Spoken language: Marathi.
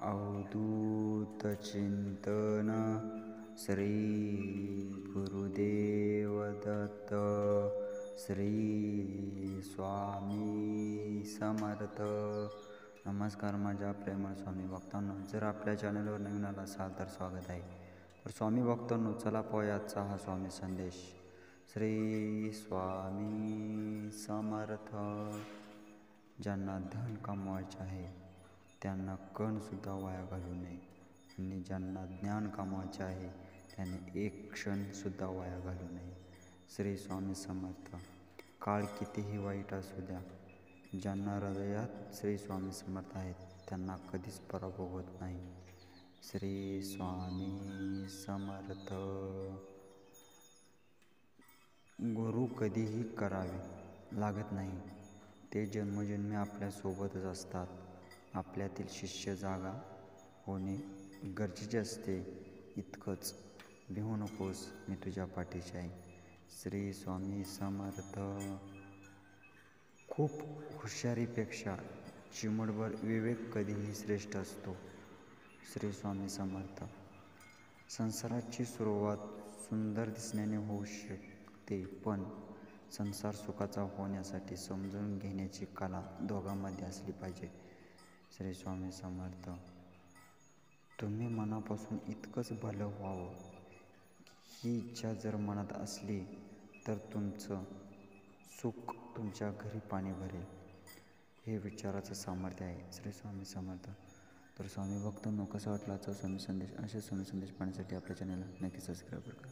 अवधूत चिंतन श्री गुरुदेव दत्त श्री स्वामी समर्थ. नमस्कार माझ्या प्रेमळ स्वामी भक्तांनो, जर आपल्या चॅनलवर नवीन आला असाल तर स्वागत आहे. तर स्वामी भक्तांनो, चला पाहूया आजचा हा स्वामी संदेश. श्री स्वामी समर्थ. ज्यांना धन कमवायचे आहे त्यांना कणसुद्धा वाया घालू नये, आणि ज्यांना ज्ञान कमवायचे आहे त्याने एक क्षणसुद्धा वाया घालू नये. श्री स्वामी समर्थ. काळ कितीही वाईट असू द्या, ज्यांना हृदयात श्री स्वामी समर्थ आहेत त्यांना कधीच पराभव होत नाही. श्री स्वामी समर्थ. गुरु कधीही करावे लागत नाही, ते जन्मोजन्मी आपल्यासोबतच असतात. आपल्यातील शिष्य जागा होणे गरजेचे असते. इतकंच. भिवू नकोस, मी तुझ्या पाठीशी आहे. श्री स्वामी समर्थ. खूप हुशारीपेक्षा चिमूटभर विवेक कधीही श्रेष्ठ असतो. श्री स्वामी समर्थ. संसाराची सुरुवात सुंदर दिसण्याने होऊ शकते, पण संसार सुखाचा होण्यासाठी समजून घेण्याची कला दोघांमध्ये असली पाहिजे. श्री स्वामी समर्थ. तुम्ही मनापासून इतकंच भलं व्हावं ही इच्छा जर मनात असली तर तुमचं सुख तुमच्या घरी पाणी भरेल. हे विचाराचं सामर्थ्य आहे. श्री स्वामी समर्थ. तर स्वामी भक्तांनो, कसा वाटला आजचा स्वामी संदेश? असे स्वामी संदेश पाहण्यासाठी आपल्या चॅनलला नक्की सबस्क्राईब करा.